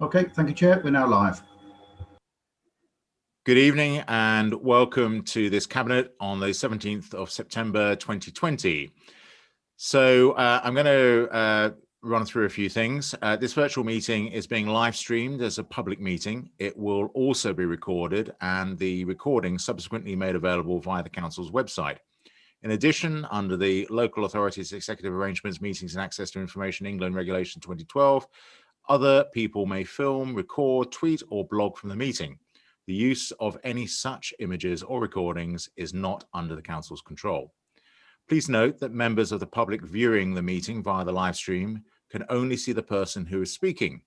Okay, thank you, Chair. We're now live. Good evening and welcome to this Cabinet on the 17th of September 2020. So I'm going to run through a few things. This virtual meeting is being live streamed as a public meeting. It will also be recorded and the recording subsequently made available via the Council's website. In addition, under the Local Authorities Executive Arrangements, Meetings and Access to Information England Regulation 2012, other people may film, record, tweet or blog from the meeting. The use of any such images or recordings is not under the Council's control. Please note that members of the public viewing the meeting via the live stream can only see the person who is speaking.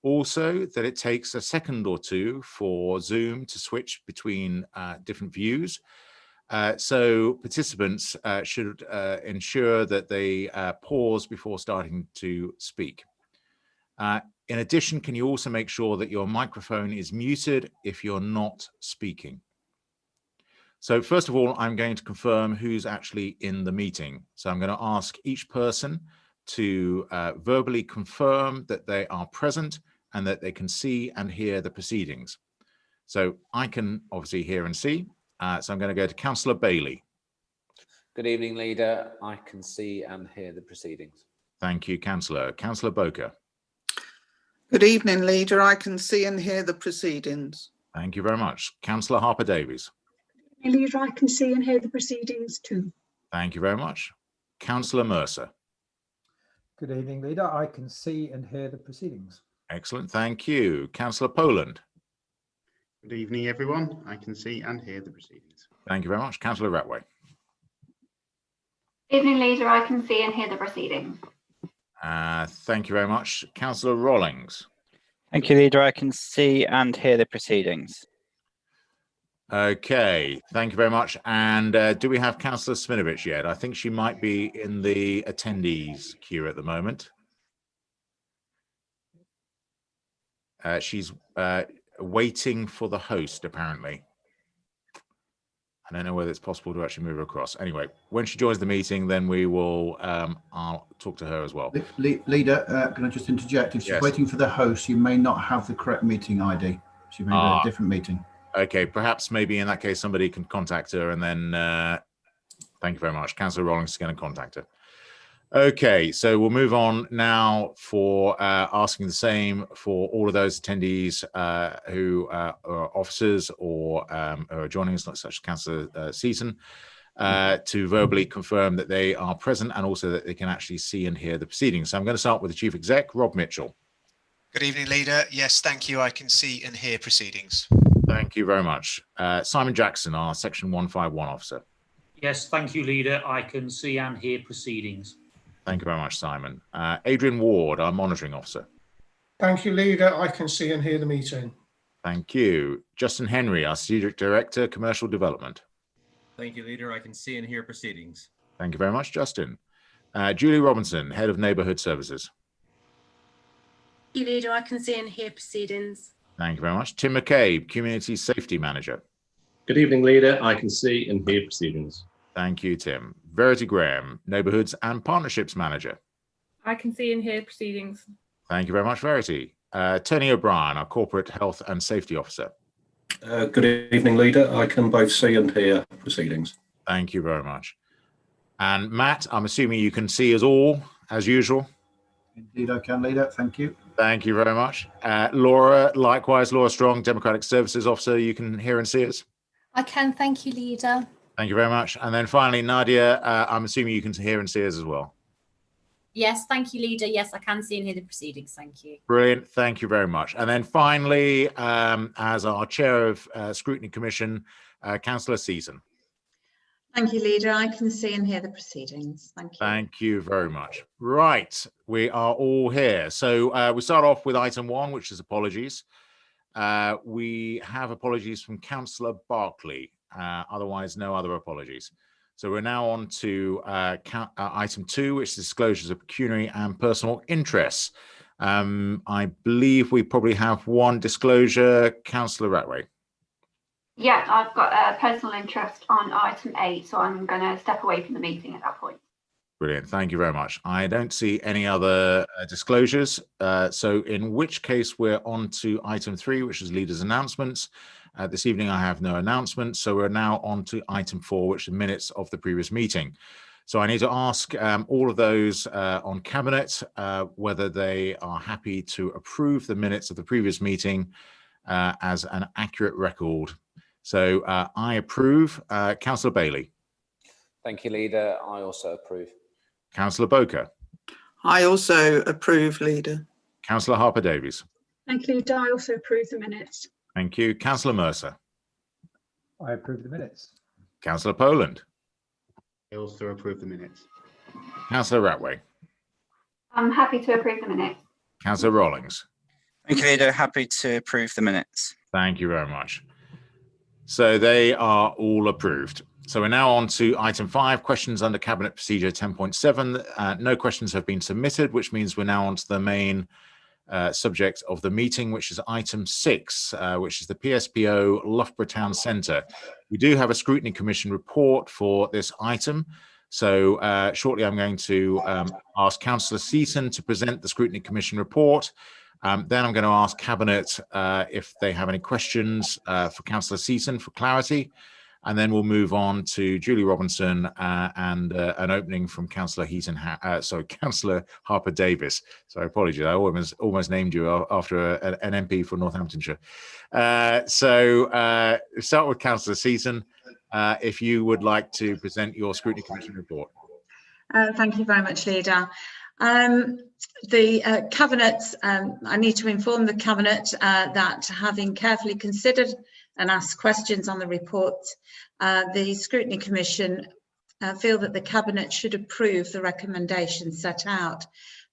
Also, that it takes a second or two for Zoom to switch between different views. So participants should ensure that they pause before starting to speak. In addition, can you also make sure that your microphone is muted if you're not speaking? So first of all, I'm going to confirm who's actually in the meeting. So I'm going to ask each person to verbally confirm that they are present and that they can see and hear the proceedings. So I can obviously hear and see. So I'm going to go to Councillor Bailey. Good evening, Leader. I can see and hear the proceedings. Thank you, Councillor. Councillor Boker. Good evening, Leader. I can see and hear the proceedings. Thank you very much. Councillor Harper-Davies. Leader, I can see and hear the proceedings too. Thank you very much. Councillor Mercer. Good evening, Leader. I can see and hear the proceedings. Excellent. Thank you. Councillor Poland. Good evening, everyone. I can see and hear the proceedings. Thank you very much. Councillor Ratway. Evening, Leader. I can see and hear the proceedings. Thank you very much. Councillor Rawlings. Thank you, Leader. I can see and hear the proceedings. Okay, thank you very much. And do we have Councillor Sminovich yet? I think she might be in the attendees queue at the moment. She's waiting for the host, apparently. I don't know whether it's possible to actually move her across. Anyway, when she joins the meeting, then we will, I'll talk to her as well. Leader, can I just interject? If she's Yes. waiting for the host, you may not have the correct meeting ID. She may be at a different meeting. Okay, perhaps maybe in that case, somebody can contact her and then, thank you very much. Councillor Rawlings is going to contact her. Okay, so we'll move on now for asking the same for all of those attendees who are officers or are joining us, such as Councillor Seaton, to verbally confirm that they are present and also that they can actually see and hear the proceedings. So I'm going to start with the Chief Exec, Rob Mitchell. Good evening, Leader. Yes, thank you. I can see and hear proceedings. Thank you very much. Simon Jackson, our Section 151 officer. Yes, thank you, Leader. I can see and hear proceedings. Thank you very much, Simon. Adrian Ward, our monitoring officer. Thank you, Leader. I can see and hear the meeting. Thank you. Justin Henry, our Strategic Director, Commercial Development. Thank you, Leader. I can see and hear proceedings. Thank you very much, Justin. Julie Robinson, Head of Neighbourhood Services. Thank you, Leader. I can see and hear proceedings. Thank you very much. Tim McCabe, Community Safety Manager. Good evening, Leader. I can see and hear proceedings. Thank you, Tim. Verity Graham, Neighbourhoods and Partnerships Manager. I can see and hear proceedings. Thank you very much, Verity. Tony O'Brien, our Corporate Health and Safety Officer. Good evening, Leader. I can both see and hear proceedings. Thank you very much. And Matt, I'm assuming you can see us all, as usual. Indeed, I can, Leader. Thank you. Thank you very much. Laura, likewise, Laura Strong, Democratic Services Officer, you can hear and see us. I can, thank you, Leader. Thank you very much. And then finally, Nadia, I'm assuming you can hear and see us as well. Yes, thank you, Leader. Yes, I can see and hear the proceedings. Thank you. Brilliant. Thank you very much. And then finally, as our Chair of Scrutiny Commission, Councillor Seaton. Thank you, Leader. I can see and hear the proceedings. Thank you. Thank you very much. Right, we are all here. So we start off with item 1, which is apologies. We have apologies from Councillor Barclay. Otherwise, no other apologies. So we're now on to item 2, which is disclosures of pecuniary and personal interests. I believe we probably have one disclosure. Councillor Ratway. Yeah, I've got a personal interest on item 8, so I'm going to step away from the meeting at that point. Brilliant. Thank you very much. I don't see any other disclosures. So in which case we're on to item 3, which is leaders' announcements. This evening I have no announcements. So we're now on to item 4, which are minutes of the previous meeting. So I need to ask all of those on Cabinet whether they are happy to approve the minutes of the previous meeting as an accurate record. So I approve. Councillor Bailey. Thank you, Leader. I also approve. Councillor Boker. I also approve, Leader. Councillor Harper-Davies. Thank you, Leader. I also approve the minutes. Thank you. Councillor Mercer. I approve the minutes. Councillor Poland. I also approve the minutes. Councillor Ratway. I'm happy to approve the minutes. Councillor Rawlings. Thank you, Leader. Happy to approve the minutes. Thank you very much. So they are all approved. So we're now on to item 5, questions under Cabinet Procedure 10.7. No questions have been submitted, which means we're now on to the main subject of the meeting, which is item 6, which is the PSPO Loughborough Town Centre. We do have a Scrutiny Commission report for this item. So shortly I'm going to ask Councillor Seaton to present the Scrutiny Commission report. Then I'm going to ask Cabinet if they have any questions for Councillor Seaton for clarity. And then we'll move on to Julie Robinson and an opening from Councillor Councillor Harper-Davies. So apologies, I almost named you after an MP for Northamptonshire. So start with Councillor Seaton, if you would like to present your Scrutiny Commission report. Thank you very much, Leader. The Cabinet, I need to inform the Cabinet that having carefully considered and asked questions on the report, the Scrutiny Commission feel that the Cabinet should approve the recommendations set out.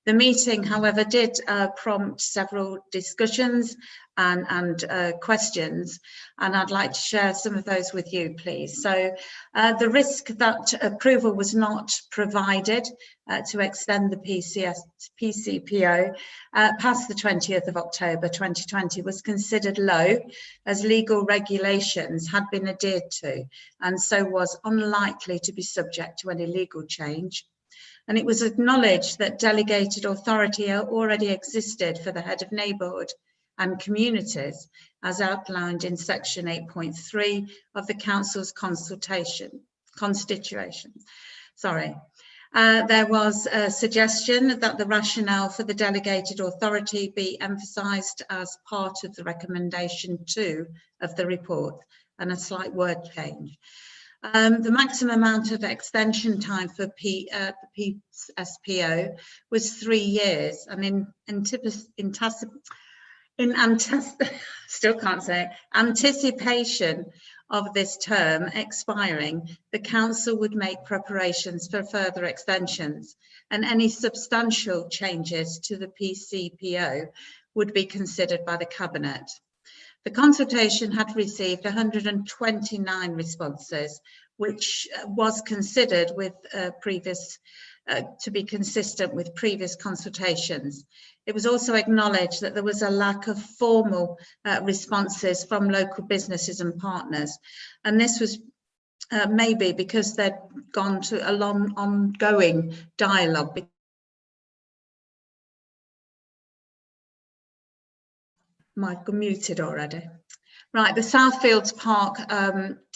The meeting, however, did prompt several discussions and questions, and I'd like to share some of those with you, please. So the risk that approval was not provided to extend the PCPO past the 20th of October 2020 was considered low, as legal regulations had been adhered to, and so was unlikely to be subject to any legal change. And it was acknowledged that delegated authority already existed for the head of neighbourhood and communities, as outlined in section 8.3 of the council's constitution. There was a suggestion that the rationale for the delegated authority be emphasised as part of the recommendation 2 of the report, and a slight word change. The maximum amount of extension time for the PSPO was 3 years, and in anticipation of this term expiring, the council would make preparations for further extensions, and any substantial changes to the PCPO would be considered by the Cabinet. The consultation had received 129 responses, which was considered with to be consistent with previous consultations. It was also acknowledged that there was a lack of formal responses from local businesses and partners, and this was maybe because they'd gone to a long ongoing dialogue. Michael muted already. Right, the Southfield Park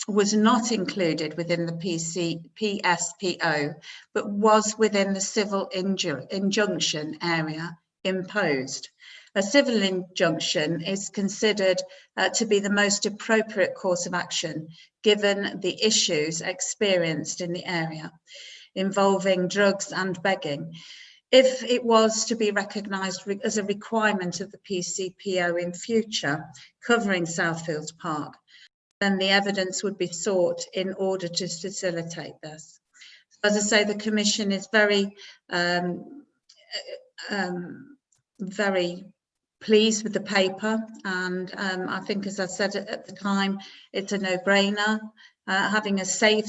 was not included within the PSPO, but was within the civil injunction area imposed. A civil injunction is considered to be the most appropriate course of action, given the issues experienced in the area involving drugs and begging. If it was to be recognised as a requirement of the PCPO in future covering Southfield Park, then the evidence would be sought in order to facilitate this. As I say, the Commission is very pleased with the paper, and I think, as I said at the time, it's a no-brainer. Having a safe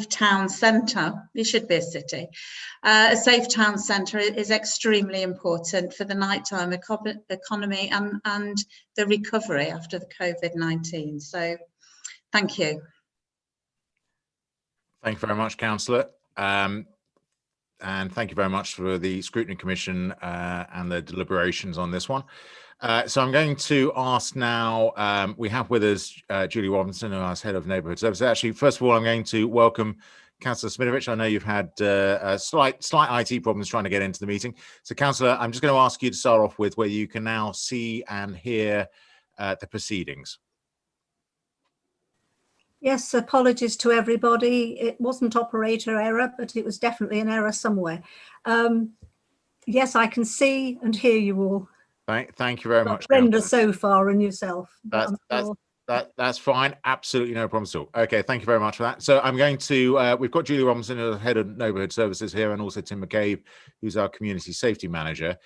town centre, it should be a city, a safe town centre is extremely important for the nighttime economy and the recovery after the COVID-19. So thank you. Thank you very much, Councillor. And thank you very much for the Scrutiny Commission and the deliberations on this one. So I'm going to ask now, we have with us Julie Robinson, who is Head of Neighbourhood Services. Actually, first of all, I'm going to welcome Councillor Smitovich. I know you've had slight IT problems trying to get into the meeting. So, Councillor, I'm just going to ask you to start off with where you can now see and hear the proceedings. Yes, apologies to everybody. It wasn't operator error, but it was definitely an error somewhere. Yes, I can see and hear you all. Thank you very much, Brenda so far and yourself. That's fine. Absolutely no problem at all. Okay, thank you very much for that. So I'm going to, we've got Julie Robinson, who's Head of Neighbourhood Services here, and also Tim McCabe, who's our Community Safety Manager.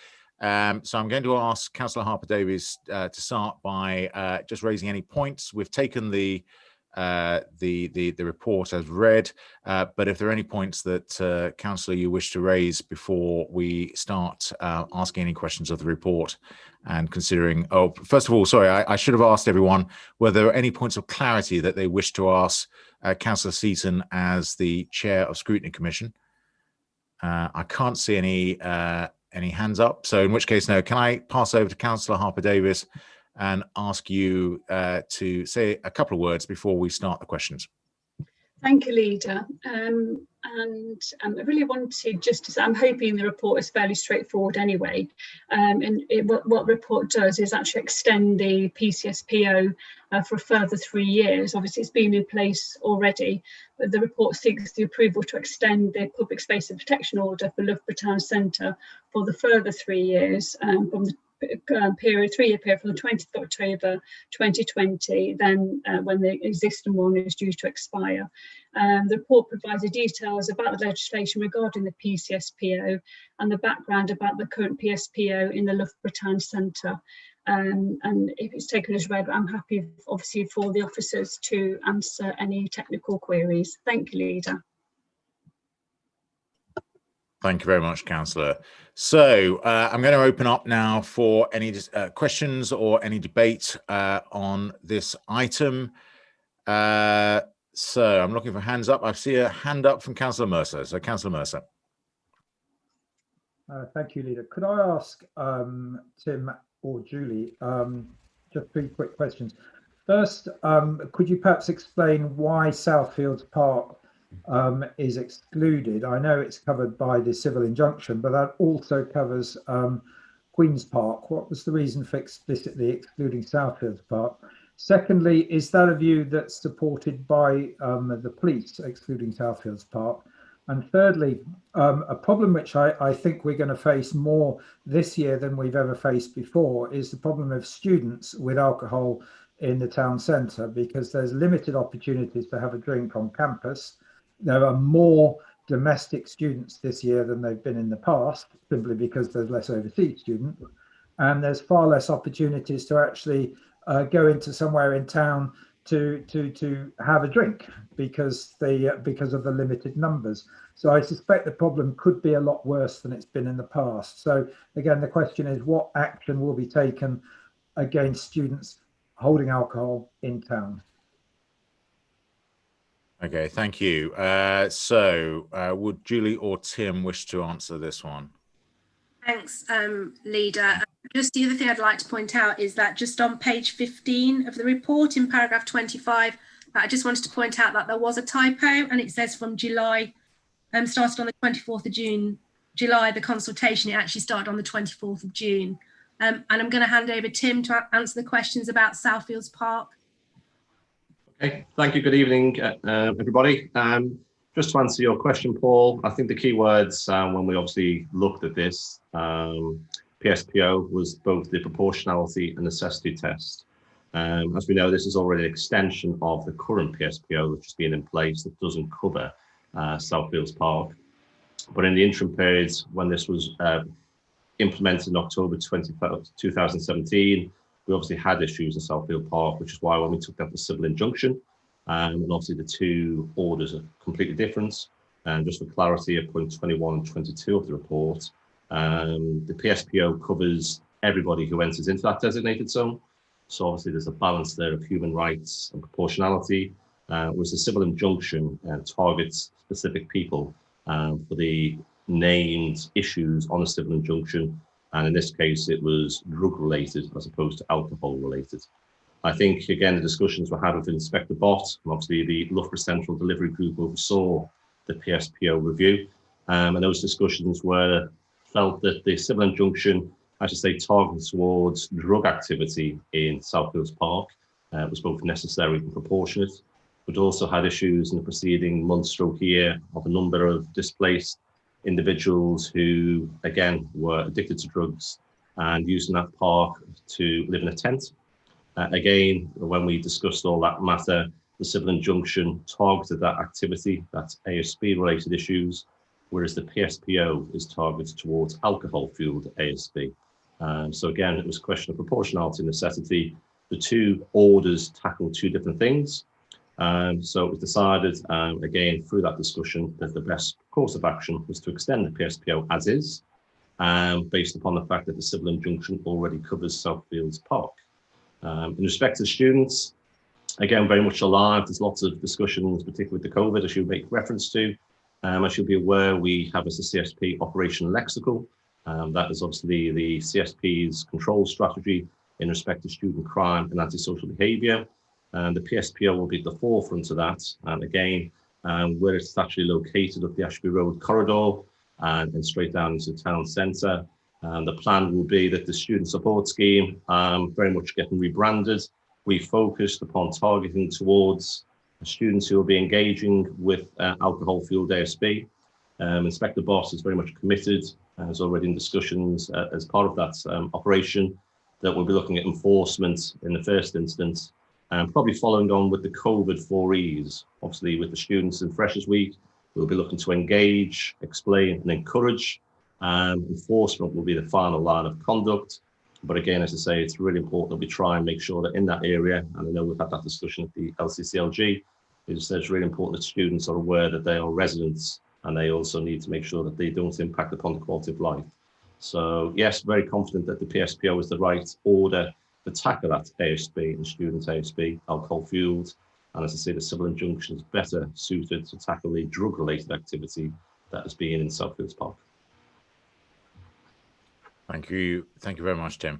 So I'm going to ask Councillor Harper-Davies to start by just raising any points. We've taken the report as read, but if there are any points that Councillor you wish to raise before we start asking any questions of the report and considering, oh, first of all, sorry, I should have asked everyone whether there are any points of clarity that they wish to ask Councillor Seaton as the Chair of Scrutiny Commission. I can't see any hands up, so in which case, no. Can I pass over to Councillor Harper-Davies and ask you to say a couple of words before we start the questions? Thank you, Leader. And I really wanted just to say, I'm hoping the report is fairly straightforward anyway. What the report does is actually extend the PCSPO for a further 3 years. Obviously, it's been in place already, but the report seeks the approval to extend the Public Space and Protection Order for Loughborough Town Centre for the further 3 years from the 3-year period from the 20th of October 2020, then when the existing one is due to expire. The report provides the details about the legislation regarding the PCSPO and the background about the current PSPO in the Loughborough Town Centre. And if it's taken as read, I'm happy, obviously, for the officers to answer any technical queries. Thank you, Leader. Thank you very much, Councillor. So I'm going to open up now for any questions or any debate on this item. So I'm looking for hands up. I see a hand up from Councillor Mercer. So Councillor Mercer. Thank you, Leader. Could I ask Tim or Julie just 3 quick questions? First, could you perhaps explain why Southfield Park is excluded? I know it's covered by the civil injunction, but that also covers Queen's Park. What was the reason for explicitly excluding Southfield Park? Secondly, is that a view that's supported by the police, excluding Southfield Park? And thirdly, a problem which I think we're going to face more this year than we've ever faced before is the problem of students with alcohol in the town centre, because there's limited opportunities to have a drink on campus. There are more domestic students this year than they've been in the past, simply because there's less overseas students. And there's far less opportunities to actually go into somewhere in town to have a drink because of the limited numbers. So I suspect the problem could be a lot worse than it's been in the past. So again, the question is, what action will be taken against students holding alcohol in town? Okay, thank you. Would Julie or Tim wish to answer this one? Thanks, Leader. Just the other thing I'd like to point out is that just on page 15 of the report in paragraph 25, I just wanted to point out that there was a typo, and it says from July, started on the 24th of June. July, the consultation, it actually started on the 24th of June. And I'm going to hand over Tim to answer the questions about Southfields Park. Okay, thank you. Good evening, everybody. Just to answer your question, Paul, I think the key words when we obviously looked at this PSPO was both the proportionality and necessity test. As we know, this is already an extension of the current PSPO, which has been in place, that doesn't cover Southfields Park. But in the interim periods, when this was implemented in October 2017, we obviously had issues in Southfield Park, which is why when we took that for civil injunction, and obviously the 2 orders are completely different. And just for clarity, at point 21 and 22 of the report, the PSPO covers everybody who enters into that designated zone. So obviously there's a balance there of human rights and proportionality. was the civil injunction targets specific people for the named issues on a civil injunction. And in this case, it was drug related as opposed to alcohol related. I think, again, the discussions were had with Inspector Bott, and obviously the Loughborough Central Delivery Group oversaw the PSPO review. And those discussions were felt that the civil injunction, I should say, targeted towards drug activity in Southfield Park was both necessary and proportionate, but also had issues in the preceding month/year of a number of displaced individuals who, again, were addicted to drugs and using that park to live in a tent. Again, when we discussed all that matter, the civil injunction targeted that activity, that's ASB-related issues, whereas the PSPO is targeted towards alcohol-fueled ASB. So again, it was a question of proportionality and necessity. The two orders tackled two different things. So it was decided, again, through that discussion, that the best course of action was to extend the PSPO as is, based upon the fact that the civil injunction already covers Southfields Park. In respect to students, again, very much alive. There's lots of discussions, particularly with the COVID, as you make reference to. As you'll be aware, we have as a CSP Operation Lexical. That is obviously the CSP's control strategy in respect to student crime and antisocial behaviour. The PSPO will be at the forefront of that. And again, where it's actually located up the Ashby Road corridor and straight down into the town centre. The plan will be that the student support scheme very much getting rebranded. We focused upon targeting towards students who will be engaging with alcohol-fueled ASB. Inspector Boss is very much committed, is already in discussions as part of that operation, that we'll be looking at enforcement in the first instance, and probably following on with the COVID 4Es. Obviously, with the students in Freshers Week, we'll be looking to engage, explain, and encourage. Enforcement will be the final line of conduct. But again, as I say, it's really important that we try and make sure that in that area, and I know we've had that discussion at the LCCLG, it's really important that students are aware that they are residents, and they also need to make sure that they don't impact upon the quality of life. So yes, very confident that the PSPO is the right order to tackle that ASB and student ASB, alcohol fueled. And as I say, the civil injunction is better suited to tackle the drug related activity that is being in Southfields Park. Thank you. Thank you very much, Tim.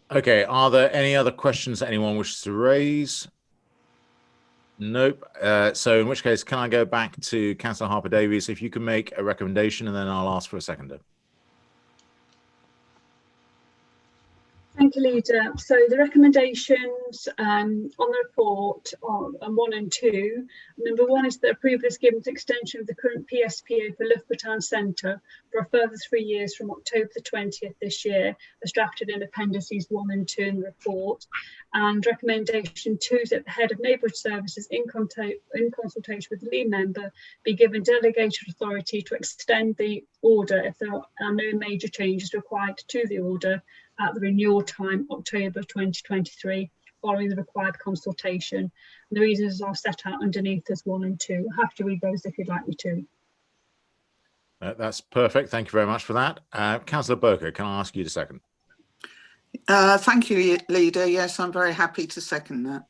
Okay, are there any other questions that anyone wishes to raise? Nope. So in which case, can I go back to Councillor Harper-Davies? If you can make a recommendation, and then I'll ask for a seconder. Thank you, Leader. So the recommendations on the report are 1 and 2. Number 1 is that approval is given to extension of the current PSPO for Loughborough Town Centre for a further 3 years from October the 20th this year, as drafted in appendices 1 and 2 in the report. And recommendation 2 is that the head of neighbourhood services, in consultation with the lead member, be given delegated authority to extend the order if there are no major changes required to the order at the renewal time, October 2023, following the required consultation. And the reasons are set out underneath as 1 and 2. I'll have to read those if you'd like me to. That's perfect. Thank you very much for that. Councillor Burker, can I ask you to second? Thank you, Leader. Yes, I'm very happy to second that.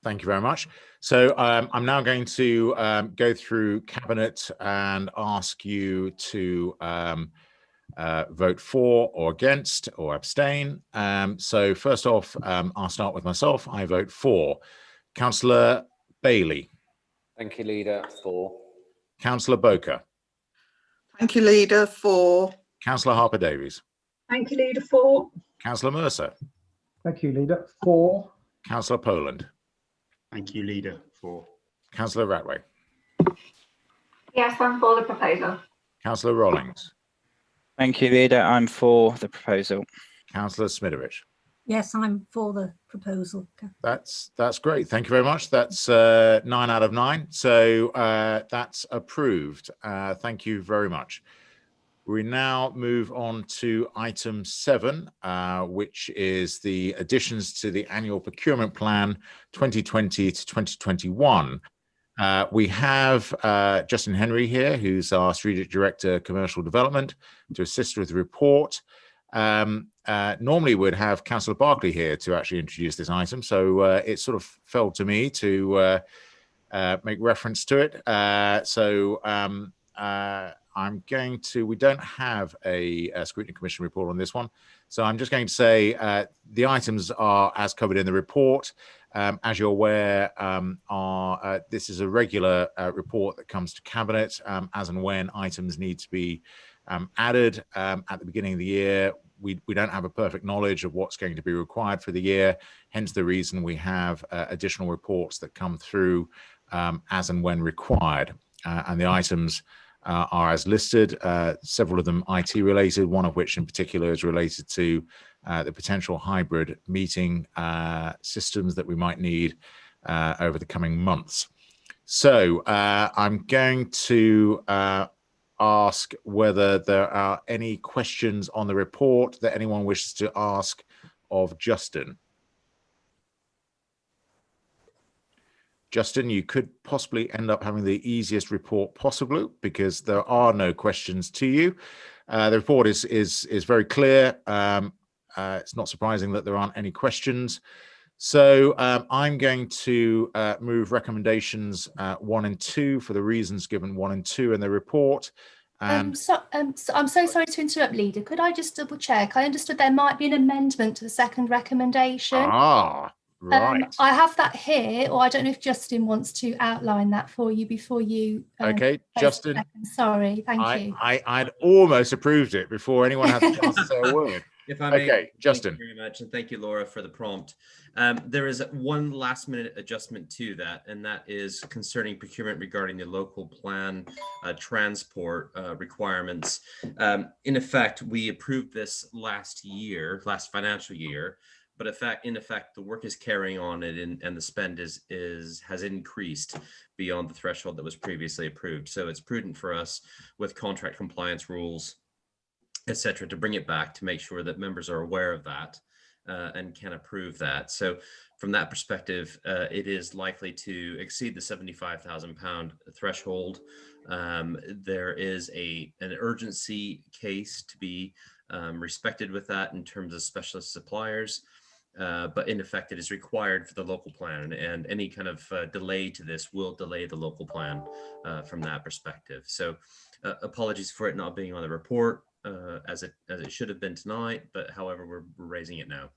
Thank you very much. So I'm now going to go through Cabinet and ask you to vote for or against or abstain. So first off, I'll start with myself. I vote for. Councillor Bailey. Thank you, Leader. For. Councillor Boker. Thank you, Leader. For. Councillor Harper-Davies. Thank you, Leader. For. Councillor Mercer. Thank you, Leader. For. Councillor Poland. Thank you, Leader. For. Councillor Ratway. Yes, I'm for the proposal. Councillor Rollings. Thank you, Leader. I'm for the proposal. Councillor Smidovic. Yes, I'm for the proposal. That's great. Thank you very much. That's 9 out of 9. So that's approved. Thank you very much. We now move on to item 7, which is the additions to the annual procurement plan 2020 to 2021. We have Justin Henry here, who's our Strategic Director, Commercial Development, to assist with the report. normally would have Councillor Barclay here to actually introduce this item, so it sort of fell to me to make reference to it. I'm going to, we don't have a Scrutiny Commission report on this one, so I'm just going to say the items are as covered in the report. As you're aware, this is a regular report that comes to Cabinet as and when items need to be added at the beginning of the year. We don't have a perfect knowledge of what's going to be required for the year, hence the reason we have additional reports that come through as and when required. And the items are as listed, several of them IT related, one of which in particular is related to the potential hybrid meeting systems that we might need over the coming months. So I'm going to ask whether there are any questions on the report that anyone wishes to ask of Justin. Justin, you could possibly end up having the easiest report possible because there are no questions to you. The report is very clear. It's not surprising that there aren't any questions. So I'm going to move recommendations 1 and 2 for the reasons given 1 and 2 in the report. And So I'm so sorry to interrupt, Leader. Could I just double check? I understood there might be an amendment to the second recommendation. Right. I have that here, or I don't know if Justin wants to outline that for you before you. Okay, Justin. Sorry, thank you. I'd almost approved it before anyone had the chance to say a word. If I may, okay, Justin. Thank you very much, and thank you, Laura, for the prompt. There is one last-minute adjustment to that, and that is concerning procurement regarding the local plan transport requirements. In effect, we approved this last financial year. But in effect, the work is carrying on, and the spend has increased beyond the threshold that was previously approved. So it's prudent for us, with contract compliance rules, etc., to bring it back to make sure that members are aware of that and can approve that. So from that perspective, it is likely to exceed the £75,000 threshold. There is an urgency case to be respected with that in terms of specialist suppliers. But in effect, it is required for the local plan, and any kind of delay to this will delay the local plan from that perspective. So apologies for it not being on the report as it should have been tonight, but however, we're raising it now.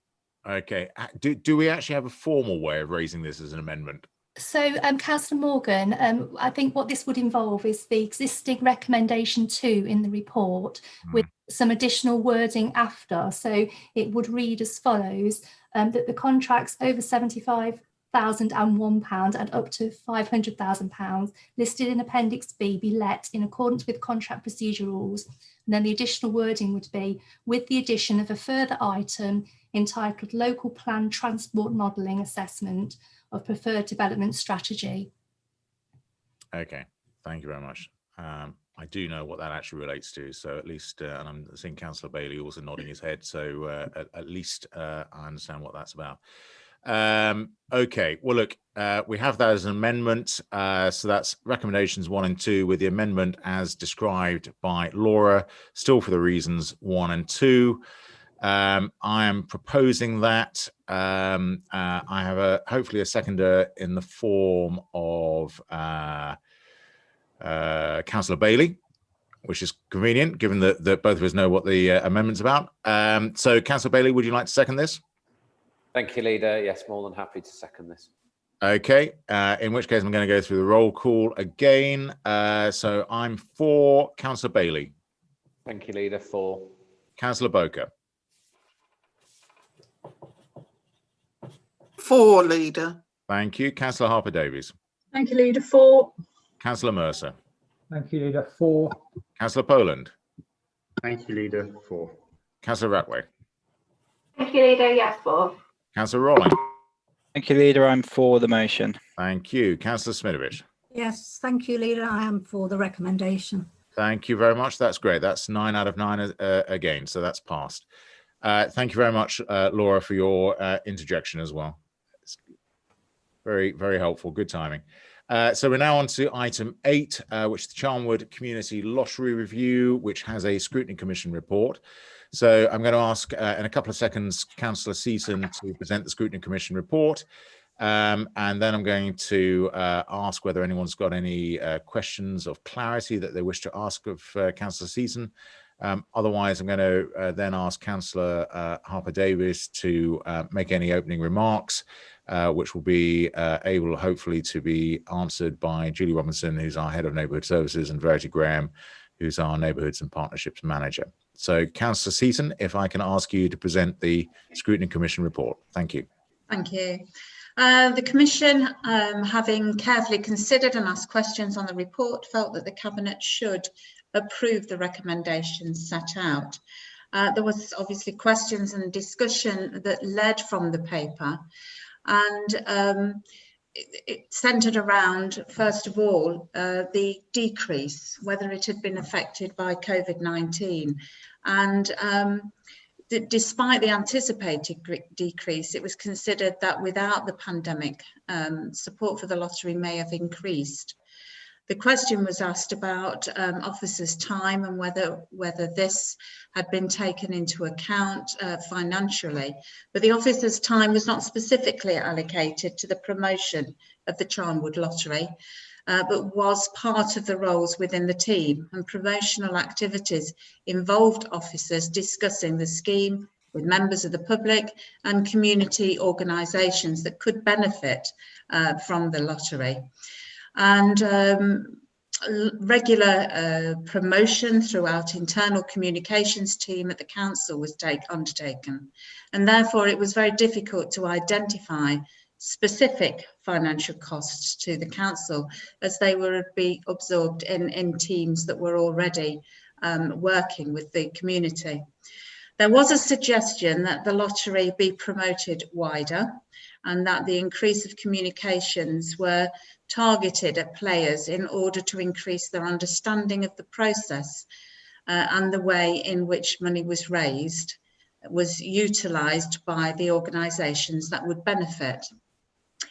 Okay. Do we actually have a formal way of raising this as an amendment? So, Councillor Morgan, I think what this would involve is the existing recommendation 2 in the report with some additional wording after. So it would read as follows, that the contracts over £75,001 and up to £500,000 listed in Appendix B be let in accordance with contract procedure rules. And then the additional wording would be with the addition of a further item entitled Local Plan Transport Modelling Assessment of Preferred Development Strategy. Okay, thank you very much. I do know what that actually relates to, so at least, and I'm seeing Councillor Bailey also nodding his head, so at least I understand what that's about. Okay, well, look, we have that as an amendment, so that's recommendations 1 and 2 with the amendment as described by Laura, still for the reasons 1 and 2. I am proposing that. I have hopefully a seconder in the form of Councillor Bailey, which is convenient given that both of us know what the amendment's about. So Councillor Bailey, would you like to second this? Thank you, Leader. Yes, more than happy to second this. Okay, in which case I'm going to go through the roll call again. So I'm for Councillor Bailey. Thank you, Leader. For. Councillor Boker. For, Leader. Thank you. Councillor Harper-Davies. Thank you, Leader. For. Councillor Mercer. Thank you, Leader. For. Councillor Poland. Thank you, Leader. For. Councillor Ratway. Thank you, Leader. Yes, for. Councillor Rowling. Thank you, Leader. I'm for the motion. Thank you. Councillor Smitovich. Yes, thank you, Leader. I am for the recommendation. Thank you very much. That's great. That's 9 out of 9 again, so that's passed. Thank you very much, Laura, for your interjection as well. It's very, very helpful. Good timing. So we're now on to item 8, which is the Charnwood Community Lottery Review, which has a Scrutiny Commission report. So I'm going to ask in a couple of seconds, Councillor Seaton to present the Scrutiny Commission report. And then I'm going to ask whether anyone's got any questions of clarity that they wish to ask of Councillor Seaton. Otherwise, I'm going to then ask Councillor Harper-Davis to make any opening remarks, which will be able, hopefully, to be answered by Julie Robinson, who's our Head of Neighbourhood Services, and Verity Graham, who's our Neighbourhoods and Partnerships Manager. So, Councillor Seaton, if I can ask you to present the Scrutiny Commission report. Thank you. Thank you. The Commission, having carefully considered and asked questions on the report, felt that the Cabinet should approve the recommendations set out. There was obviously questions and discussion that led from the paper, and it centred around, first of all, the decrease, whether it had been affected by COVID-19. And despite the anticipated decrease, it was considered that without the pandemic, support for the lottery may have increased. The question was asked about officers' time and whether this had been taken into account financially, but the officers' time was not specifically allocated to the promotion of the Charnwood Lottery, but was part of the roles within the team, and promotional activities involved officers discussing the scheme with members of the public and community organisations that could benefit from the lottery. And regular promotion throughout internal communications team at the council was undertaken, and therefore it was very difficult to identify specific financial costs to the council, as they would be absorbed in teams that were already working with the community. There was a suggestion that the lottery be promoted wider, and that the increase of communications were targeted at players in order to increase their understanding of the process and the way in which money was raised was utilised by the organisations that would benefit.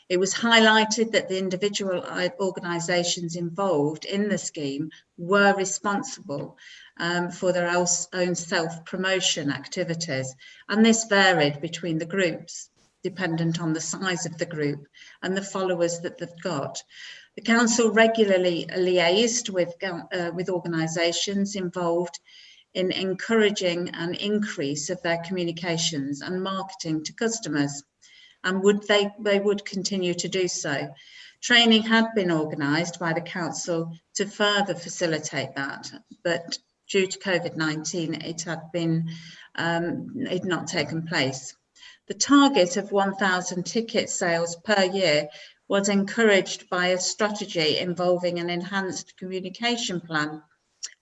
It was highlighted that the individual organisations involved in the scheme were responsible for their own self-promotion activities, and this varied between the groups, dependent on the size of the group and the followers that they've got. The council regularly liaised with organisations involved in encouraging an increase of their communications and marketing to customers, and they would continue to do so. Training had been organised by the council to further facilitate that, but due to COVID-19, it had not taken place. The target of 1,000 ticket sales per year was encouraged by a strategy involving an enhanced communication plan,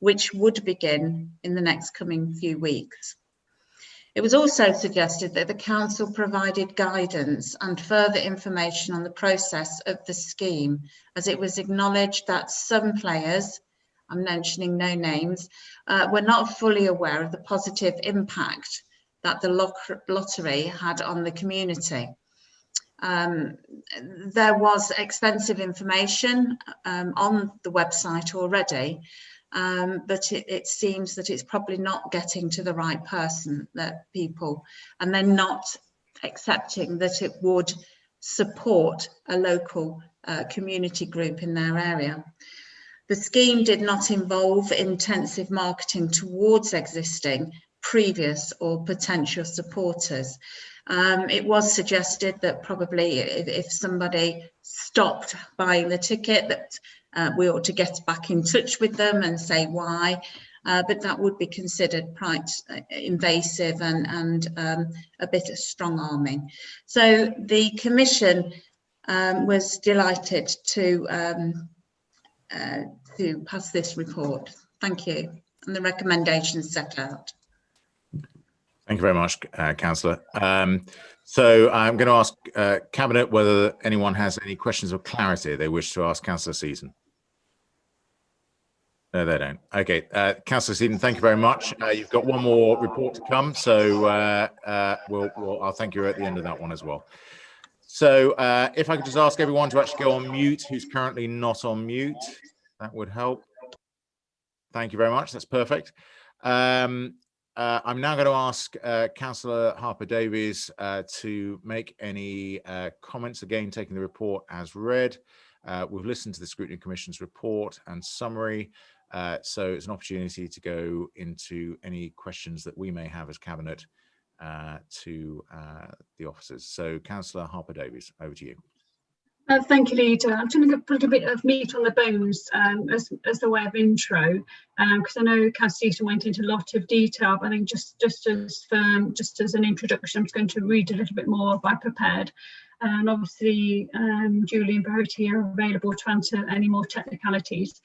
which would begin in the next coming few weeks. It was also suggested that the council provided guidance and further information on the process of the scheme, as it was acknowledged that some players, I'm mentioning no names, were not fully aware of the positive impact that the lottery had on the community. There was extensive information on the website already, but it seems that it's probably not getting to the right person, people, and they're not accepting that it would support a local community group in their area. The scheme did not involve intensive marketing towards existing, previous or potential supporters. It was suggested that probably if somebody stopped buying the ticket, that we ought to get back in touch with them and say why, but that would be considered quite invasive and a bit of strong arming. So the Commission was delighted to pass this report. Thank you, and the recommendations set out. Thank you very much, Councillor. So I'm going to ask Cabinet whether anyone has any questions of clarity they wish to ask Councillor Seaton. No, they don't. Okay, Councillor Seaton, thank you very much. You've got one more report to come, so I'll thank you at the end of that one as well. So if I could just ask everyone to actually go on mute who's currently not on mute, that would help. Thank you very much. That's perfect. I'm now going to ask Councillor Harper-Davies to make any comments, again, taking the report as read. We've listened to the Scrutiny Commission's report and summary, so it's an opportunity to go into any questions that we may have as Cabinet to the officers. So Councillor Harper-Davies, over to you. Thank you, Leader. I'm going to put a bit of meat on the bones as the way of intro, because I know Councillor Easton went into a lot of detail. But I think just as an introduction, I'm just going to read a little bit more if I prepared. And obviously, Julie and Verity are available to answer any more technicalities.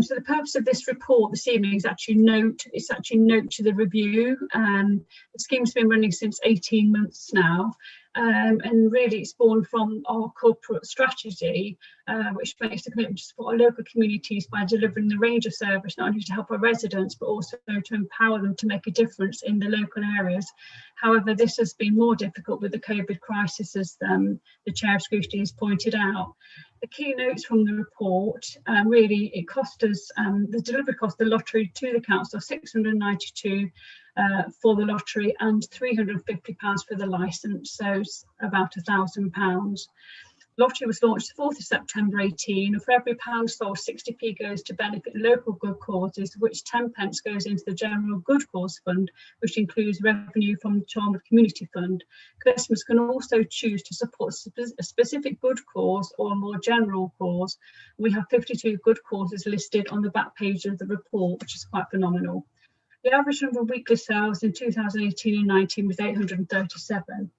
So the purpose of this report this evening is actually note to the review. The scheme's been running since 18 months now, and really it's born from our corporate strategy, which makes the commitment to support our local communities by delivering the range of service not only to help our residents but also to empower them to make a difference in the local areas. However, this has been more difficult with the COVID crisis, as the Chair of Scrutiny has pointed out. The key notes from the report, really it cost us, the delivery cost of the lottery to the council, 692 for the lottery and £350 for the licence, so about £1,000. Lottery was launched the 4th of September 18. For every pound sold, 60p goes to benefit local good causes, which 10 pence goes into the General Good Cause Fund, which includes revenue from the Charmouth Community Fund. Customers can also choose to support a specific good cause or a more general cause. We have 52 good causes listed on the back page of the report, which is quite phenomenal. The average number of weekly sales in 2018 and 19 was 837.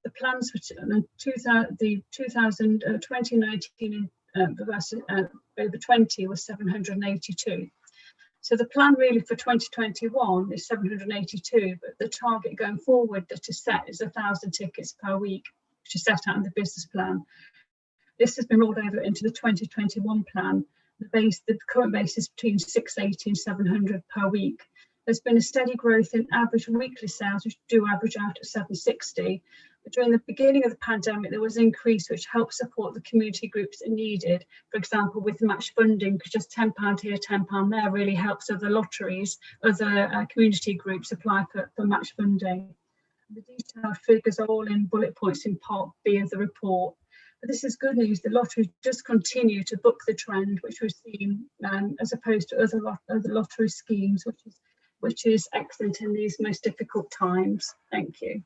The plans for 2019 over 20 was 782. So the plan really for 2021 is 782, but the target going forward that is set is 1,000 tickets per week, which is set out in the business plan. This has been rolled over into the 2021 plan. The current base is between 680 and 700 per week. There's been a steady growth in average weekly sales, which do average out at 760. But during the beginning of the pandemic, there was an increase which helped support the community groups that needed. For example, with match funding, because just £10 here, £10 there really helps other lotteries, other community groups apply for match funding. The detailed figures are all in bullet points in Part B of the report. But this is good news. The lottery just continue to book the trend, which we've seen, as opposed to other lottery schemes, which is excellent in these most difficult times. Thank you.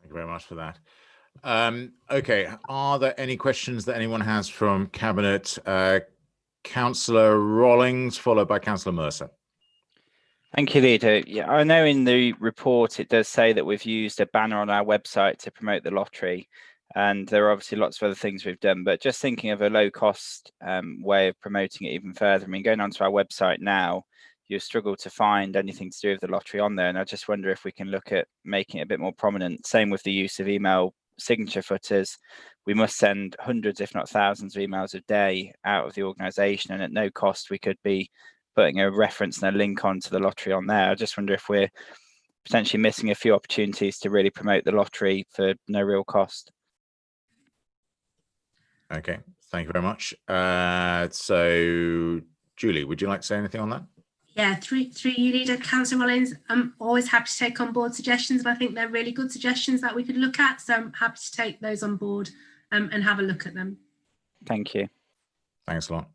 Thank you very much for that. Okay, are there any questions that anyone has from Cabinet? Councillor Rawlings, followed by Councillor Mercer. Thank you, Leader. Yeah, I know in the report it does say that we've used a banner on our website to promote the lottery, and there are obviously lots of other things we've done, but just thinking of a low-cost way of promoting it even further. I mean, going onto our website now, you struggle to find anything to do with the lottery on there, and I just wonder if we can look at making it a bit more prominent. Same with the use of email signature footers. We must send hundreds, if not thousands, of emails a day out of the organisation, and at no cost we could be putting a reference and a link onto the lottery on there. I just wonder if we're potentially missing a few opportunities to really promote the lottery for no real cost. Okay, thank you very much. So, Julie, would you like to say anything on that? Yeah, through you, Leader, Councillor Rollins, I'm always happy to take on board suggestions, but I think they're really good suggestions that we could look at. So I'm happy to take those on board and have a look at them. Thank you. Thanks a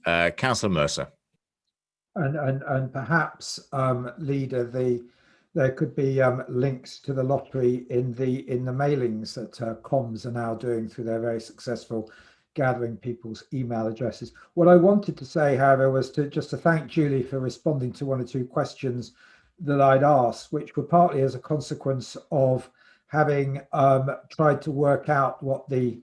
lot. Councillor Mercer. And perhaps, Leader, there could be links to the lottery in the mailings that comms are now doing through their very successful gathering people's email addresses. What I wanted to say, however, was to thank Julie for responding to one or two questions that I'd asked, which were partly as a consequence of having tried to work out what the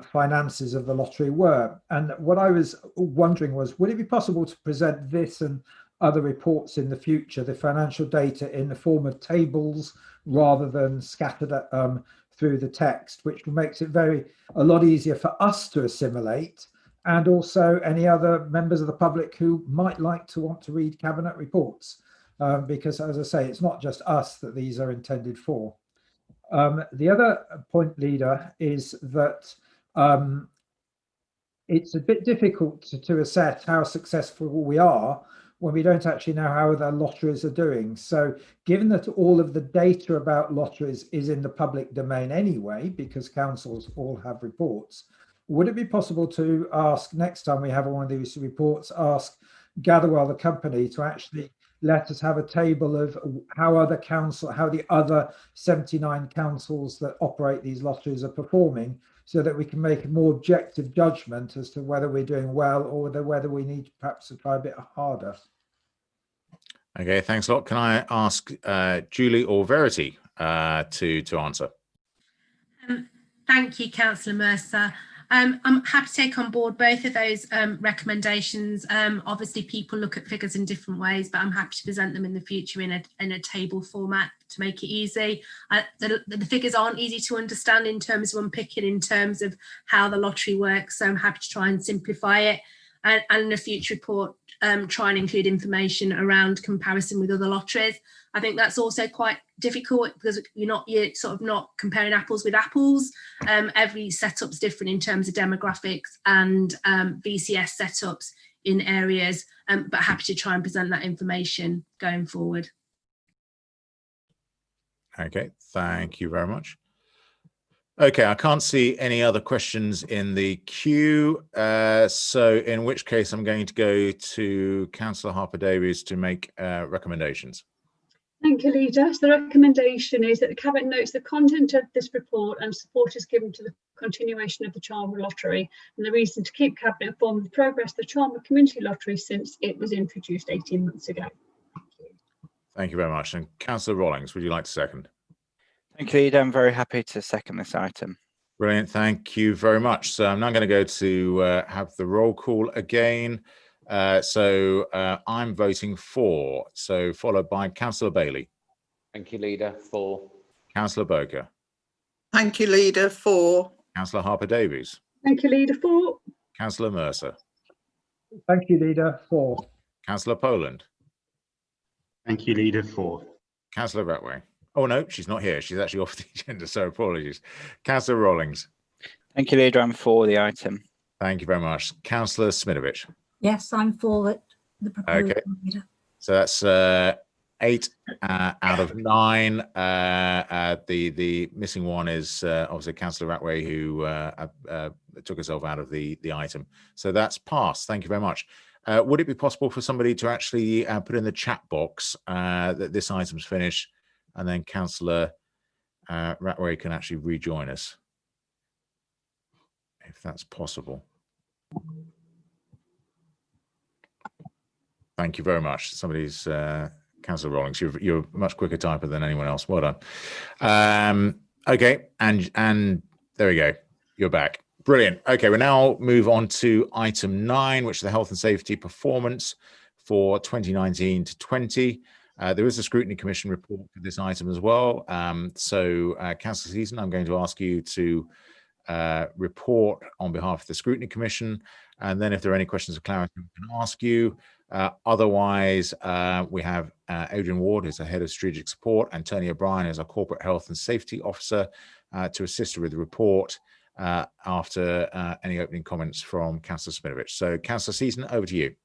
finances of the lottery were. And what I was wondering was, would it be possible to present this and other reports in the future, the financial data, in the form of tables rather than scattered through the text, which makes it a lot easier for us to assimilate, and also any other members of the public who might want to read Cabinet reports, because, as I say, it's not just us that these are intended for. The other point, Leader, is that it's a bit difficult to assess how successful we are when we don't actually know how the lotteries are doing. So given that all of the data about lotteries is in the public domain anyway, because councils all have reports, would it be possible to ask, next time we have one of these reports, ask Gatherwell, the company, to actually let us have a table of how the other 79 councils that operate these lotteries are performing, so that we can make a more objective judgment as to whether we're doing well or whether we need perhaps to try a bit harder. Okay, thanks a lot. Can I ask Julie or Verity to answer? Thank you, Councillor Mercer. I'm happy to take on board both of those recommendations. Obviously, people look at figures in different ways, but I'm happy to present them in the future in a table format to make it easy. The figures aren't easy to understand in terms of unpicking, in terms of how the lottery works, so I'm happy to try and simplify it. And in a future report, try and include information around comparison with other lotteries. I think that's also quite difficult because you're sort of not comparing apples with apples. Every setup's different in terms of demographics and VCS setups in areas, but happy to try and present that information going forward. Okay, thank you very much. Okay, I can't see any other questions in the queue. So in which case I'm going to go to Councillor Harper-Davies to make recommendations. Thank you, Leader. So the recommendation is that the Cabinet notes the content of this report and support is given to the continuation of the Charnwood Lottery, and the reason to keep Cabinet informed of the progress of the Charnwood Community Lottery since it was introduced 18 months ago. Thank you very much. And Councillor Rawlings, would you like to second? Thank you, Leader. I'm very happy to second this item. Brilliant. Thank you very much. So I'm now going to go to have the roll call again. I'm voting for, so followed by Councillor Bailey. Thank you, Leader. For. Councillor Boker. Thank you, Leader. For. Councillor Harper-Davies. Thank you, Leader. For. Councillor Mercer. Thank you, Leader. For. Councillor Poland. Thank you, Leader. For. Councillor Ratway. Oh, no, she's not here. She's actually off the agenda, so apologies. Councillor Rawlings. Thank you, Leader. I'm for the item. Thank you very much. Councillor Smitovich. Yes, I'm for it. The proposal. Okay. Leader. So that's 8 out of 9. The missing one is obviously Councillor Ratway, who took herself out of the item. So that's passed. Thank you very much. Would it be possible for somebody to actually put in the chat box that this item's finished, and then Councillor Ratway can actually rejoin us, if that's possible? Thank you very much. Somebody's Councillor Rawlings. You're a much quicker typer than anyone else. Well done. Okay, and there we go. You're back. Brilliant. Okay, we'll now move on to item 9, which is the health and safety performance for 2019 to 20. There is a Scrutiny Commission report for this item as well. Councillor Season, I'm going to ask you to report on behalf of the Scrutiny Commission, and then if there are any questions of clarity, we can ask you. Otherwise, we have Adrian Ward, who's the Head of Strategic Support, and Tony O'Brien, who's our Corporate Health and Safety Officer, to assist her with the report after any opening comments from Councillor Smitovich. So, Councillor Season, over to you.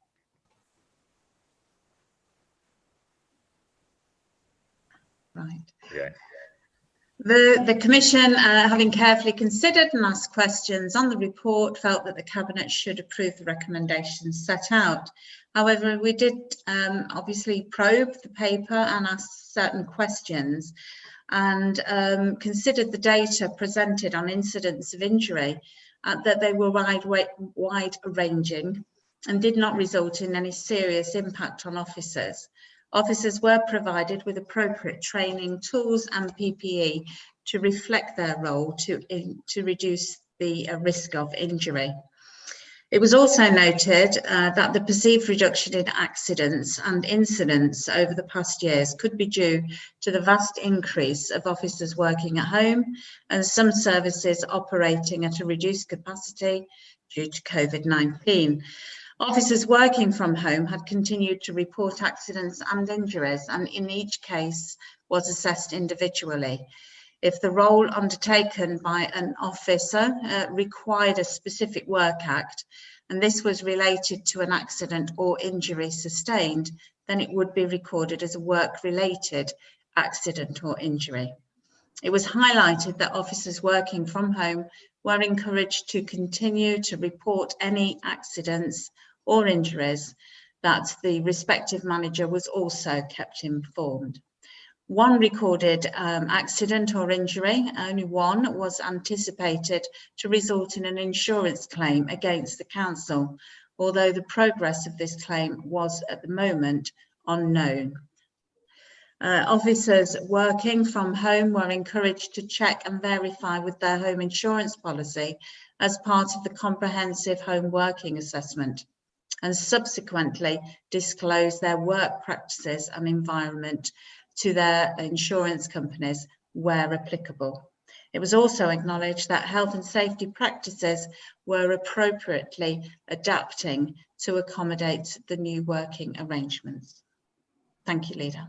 Right. Okay. The Commission, having carefully considered and asked questions on the report, felt that the Cabinet should approve the recommendations set out. However, we did obviously probe the paper and ask certain questions, and considered the data presented on incidents of injury, that they were wide-ranging and did not result in any serious impact on officers. Officers were provided with appropriate training, tools and PPE to reflect their role to reduce the risk of injury. It was also noted that the perceived reduction in accidents and incidents over the past years could be due to the vast increase of officers working at home and some services operating at a reduced capacity due to COVID-19. Officers working from home had continued to report accidents and injuries, and in each case was assessed individually. if the role undertaken by an officer required a specific work act, and this was related to an accident or injury sustained, then it would be recorded as a work-related accident or injury. It was highlighted that officers working from home were encouraged to continue to report any accidents or injuries, that the respective manager was also kept informed. One recorded accident or injury, only one, was anticipated to result in an insurance claim against the council, although the progress of this claim was at the moment unknown. Officers working from home were encouraged to check and verify with their home insurance policy as part of the comprehensive home working assessment, and subsequently disclose their work practices and environment to their insurance companies where applicable. It was also acknowledged that health and safety practices were appropriately adapting to accommodate the new working arrangements. Thank you, Leader.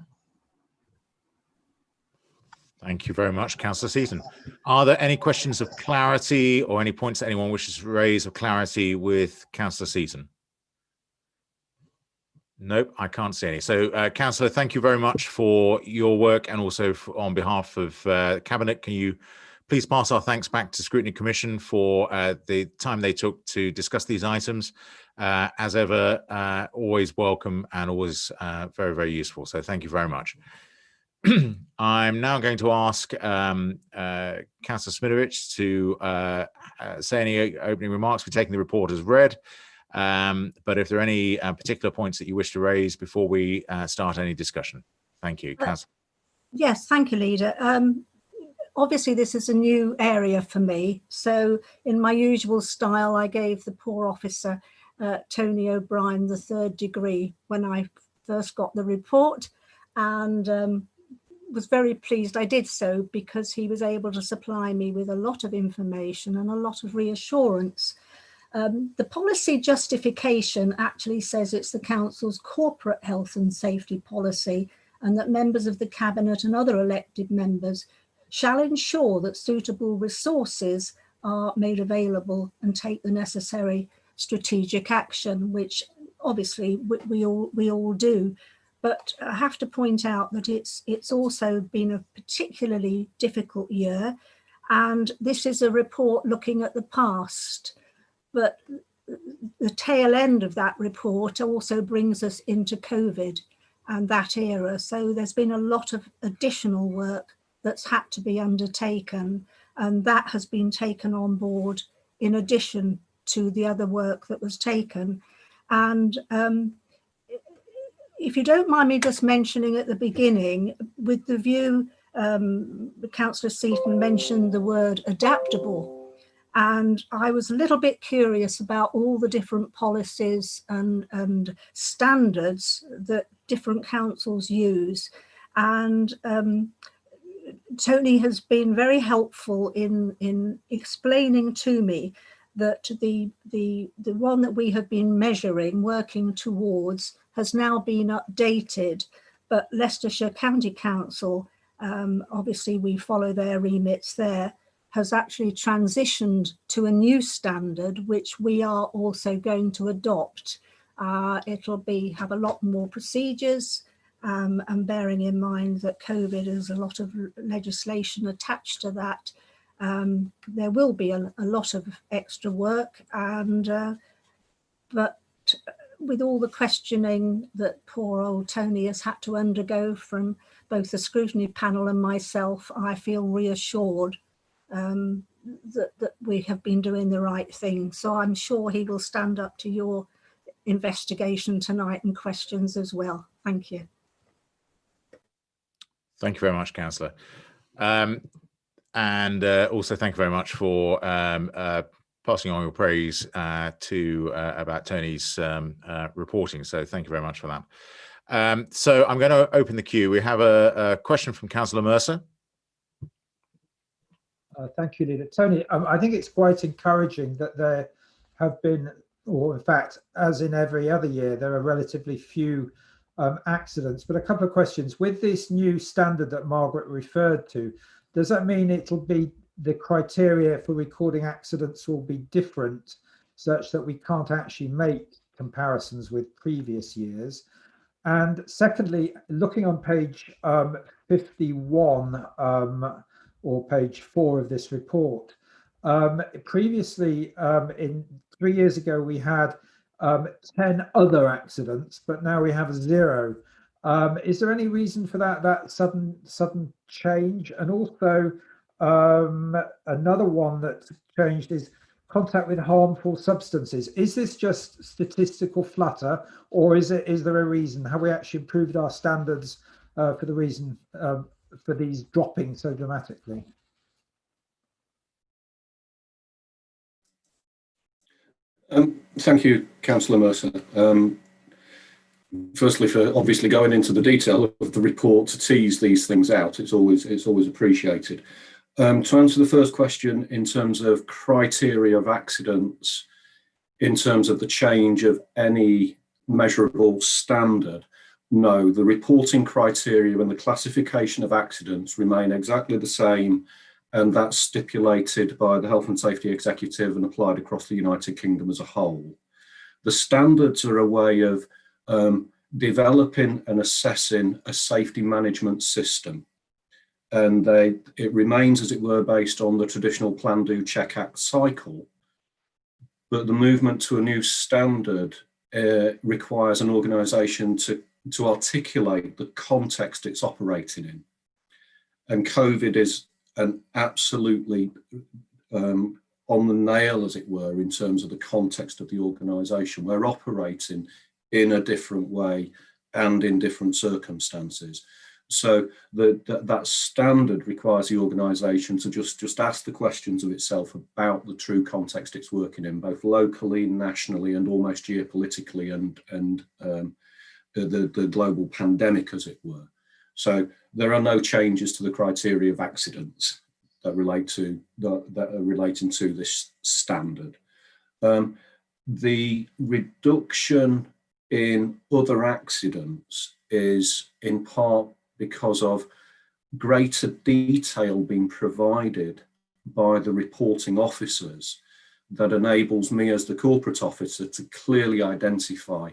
Thank you very much, Councillor Seaton. Are there any questions of clarity or any points that anyone wishes to raise of clarity with Councillor Seaton? Nope, I can't see any. So, Councillor, thank you very much for your work, and also on behalf of Cabinet, can you please pass our thanks back to Scrutiny Commission for the time they took to discuss these items. As ever, always welcome and always very, very useful. So thank you very much. I'm now going to ask Councillor Smitovich to say any opening remarks. We're taking the report as read. But if there are any particular points that you wish to raise before we start any discussion. Thank you. Councillor. Yes, thank you, Leader. Obviously, this is a new area for me. So in my usual style, I gave the poor officer, Tony O'Brien, the 3rd degree when I first got the report, and was very pleased I did so, because he was able to supply me with a lot of information and a lot of reassurance. The policy justification actually says it's the council's corporate health and safety policy, and that members of the Cabinet and other elected members shall ensure that suitable resources are made available and take the necessary strategic action, which obviously we all do. But I have to point out that it's also been a particularly difficult year, and this is a report looking at the past. But the tail end of that report also brings us into COVID and that era. So there's been a lot of additional work that's had to be undertaken, and that has been taken on board in addition to the other work that was taken. And if you don't mind me just mentioning at the beginning, with the view, Councillor Seaton mentioned the word adaptable. And I was a little bit curious about all the different policies and standards that different councils use. And Tony has been very helpful in explaining to me that the one that we have been measuring, working towards, has now been updated. But Leicestershire County Council, obviously we follow their remits there, has actually transitioned to a new standard, which we are also going to adopt. It'll have a lot more procedures, and bearing in mind that COVID is a lot of legislation attached to that, there will be a lot of extra work. And but with all the questioning that poor old Tony has had to undergo from both the scrutiny panel and myself, I feel reassured that we have been doing the right thing. So I'm sure he will stand up to your investigation tonight and questions as well. Thank you. Thank you very much, Councillor. And also thank you very much for passing on your praise about Tony's reporting. So thank you very much for that. So I'm going to open the queue. We have a question from Councillor Mercer. Thank you, Leader. Tony, I think it's quite encouraging that there have been, or in fact, as in every other year, there are relatively few accidents. But a couple of questions. With this new standard that Margaret referred to, does that mean it'll be the criteria for recording accidents will be different, such that we can't actually make comparisons with previous years? And secondly, looking on page 51 or page 4 of this report, previously, in 3 years ago, we had 10 other accidents, but now we have 0. Is there any reason for that sudden change? And also, another one that's changed is contact with harmful substances. Is this just statistical flutter, or is there a reason? Have we actually improved our standards for the reason for these dropping so dramatically? Thank you, Councillor Mercer. Firstly, for obviously going into the detail of the report to tease these things out. It's always appreciated. To answer the first question in terms of criteria of accidents, in terms of the change of any measurable standard, no, the reporting criteria and the classification of accidents remain exactly the same, and that's stipulated by the Health and Safety Executive and applied across the United Kingdom as a whole. The standards are a way of developing and assessing a safety management system. And it remains, as it were, based on the traditional plan, do, check, act cycle. But the movement to a new standard requires an organisation to articulate the context it's operating in. And COVID is an absolutely on the nail, as it were, in terms of the context of the organisation. We're operating in a different way and in different circumstances. So that standard requires the organisation to just ask the questions of itself about the true context it's working in, both locally, nationally, and almost geopolitically, and the global pandemic, as it were. So there are no changes to the criteria of accidents that are relating to this standard. The reduction in other accidents is in part because of greater detail being provided by the reporting officers that enables me as the corporate officer to clearly identify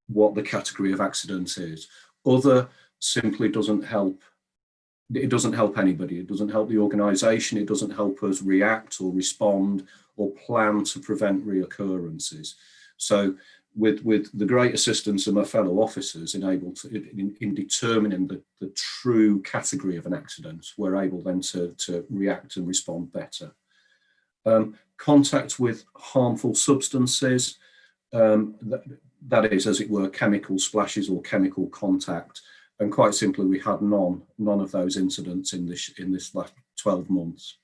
what the category of accident is. Other simply doesn't help. It doesn't help anybody. It doesn't help the organisation. It doesn't help us react or respond or plan to prevent reoccurrences. So with the great assistance of my fellow officers in determining the true category of an accident, we're able then to react and respond better. Contact with harmful substances, that is, as it were, chemical splashes or chemical contact. And quite simply, we had none of those incidents in this last 12 months.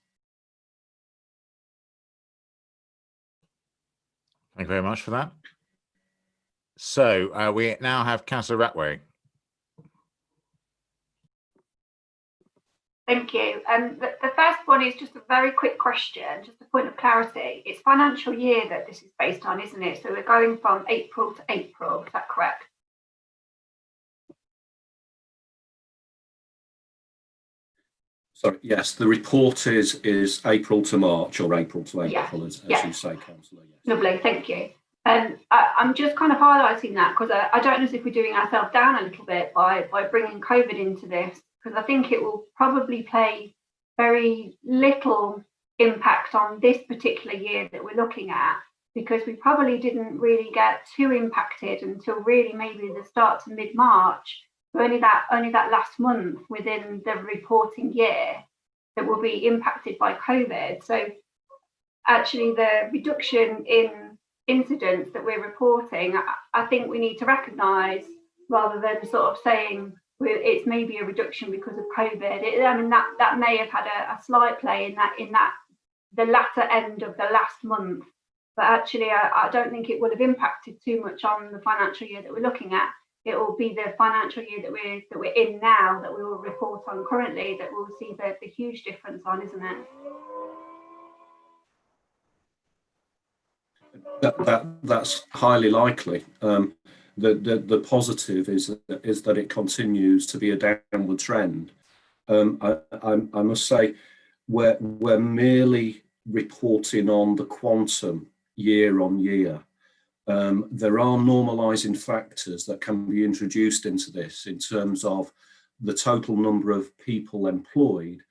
Thank you very much for that. So we now have Councillor Ratway. Thank you. The first one is just a very quick question, just a point of clarity. It's financial year that this is based on, isn't it? So we're going from April to April, is that correct? Sorry, yes, the report is April to March or April to April, as you say, Councillor. Yes. Lovely, thank you. I'm just kind of highlighting that because I don't know if we're doing ourselves down a little bit by bringing COVID into this, because I think it will probably play very little impact on this particular year that we're looking at, because we probably didn't really get too impacted until really maybe the start to mid-March. Only that last month within the reporting year that will be impacted by COVID. So actually the reduction in incidents that we're reporting, I think we need to recognise, rather than sort of saying it's maybe a reduction because of COVID. I mean, that may have had a slight play in that the latter end of the last month, but actually I don't think it would have impacted too much on the financial year that we're looking at. It will be the financial year that we're in now, that we will report on currently, that we'll see the huge difference on, isn't it? That's highly likely. The positive is that it continues to be a downward trend, I must say we're merely reporting on the quantum year on year. There are normalising factors that can be introduced into this in terms of the total number of people employed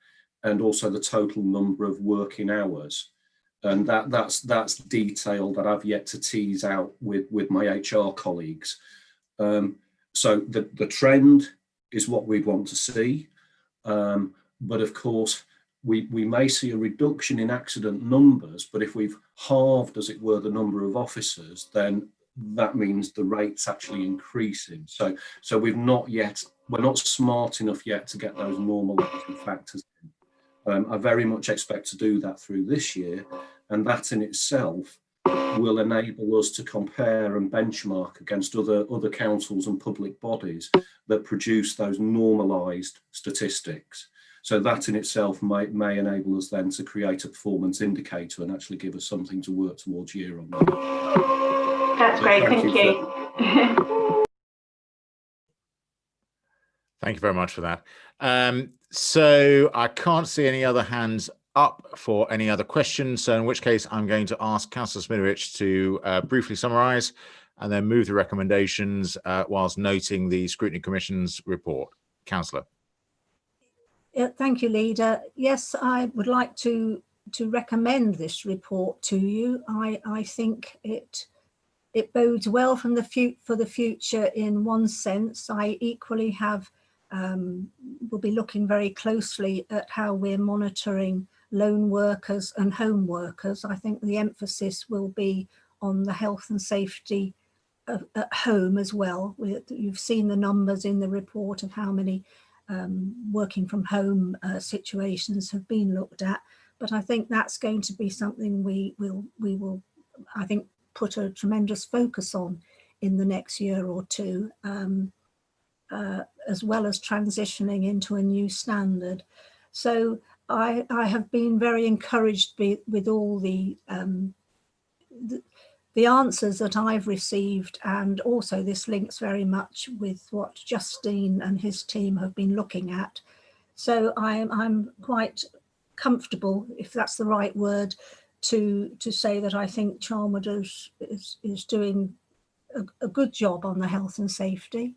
and also the total number of working hours. And that's detail that I've yet to tease out with my HR colleagues. So the trend is what we want to see. But of course, we may see a reduction in accident numbers, but if we've halved, as it were, the number of officers, then that means the rate's actually increasing. So we're not smart enough yet to get those normalising factors in. I very much expect to do that through this year, and that in itself will enable us to compare and benchmark against other councils and public bodies that produce those normalised statistics. So that in itself may enable us then to create a performance indicator and actually give us something to work towards year on year. That's great, thank you. Thank you very much for that. So I can't see any other hands up for any other questions. So in which case, I'm going to ask Councillor Smitovich to briefly summarise and then move the recommendations whilst noting the Scrutiny Commission's report. Councillor. Yeah, thank you, Leader. Yes, I would like to recommend this report to you. I think it bodes well for the future in one sense. I equally will be looking very closely at how we're monitoring lone workers and home workers. I think the emphasis will be on the health and safety at home as well. You've seen the numbers in the report of how many working from home situations have been looked at, but I think that's going to be something we will I think put a tremendous focus on in the next year or two, as well as transitioning into a new standard. So I have been very encouraged with all the answers that I've received, and also this links very much with what Justine and his team have been looking at. So I'm quite comfortable, if that's the right word, to say that I think Charnwood is doing a good job on the health and safety.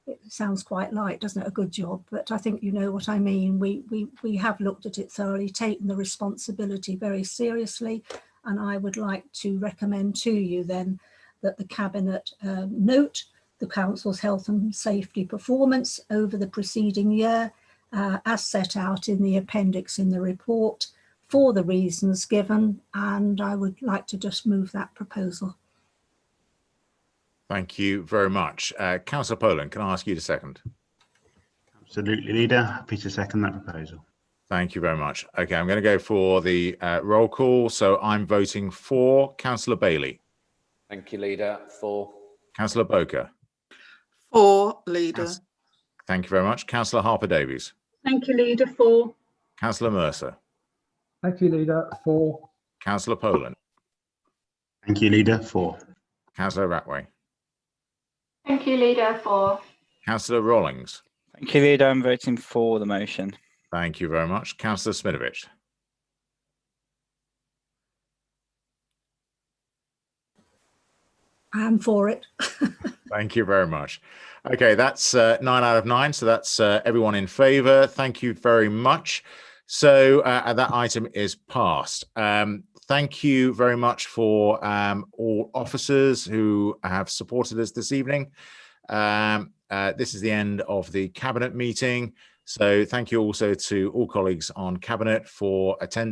It sounds quite light, doesn't it? A good job, but I think you know what I mean. We have looked at it thoroughly, taken the responsibility very seriously, and I would like to recommend to you then that the Cabinet note the Council's health and safety performance over the preceding year, as set out in the appendix in the report, for the reasons given, and I would like to just move that proposal. Thank you very much. Councillor Poland, can I ask you to second? Absolutely, Leader. Happy to second that proposal. Thank you very much. Okay, I'm going to go for the roll call. So I'm voting for. Councillor Bailey. Thank you, Leader. For. Councillor Boker. For, Leader. Thank you very much. Councillor Harper-Davies. Thank you, Leader. For. Councillor Mercer. Thank you, Leader. For. Councillor Poland. Thank you, Leader. For. Councillor Ratway. Thank you, Leader. For. Councillor Rawlings. Thank you, Leader. I'm voting for the motion. Thank you very much. Councillor Smitovich. I'm for it. Thank you very much. Okay, that's 9 out of 9. So that's everyone in favour. Thank you very much. So that item is passed. Thank you very much for all officers who have supported us this evening. This is the end of the Cabinet meeting. So thank you also to all colleagues on Cabinet for attending.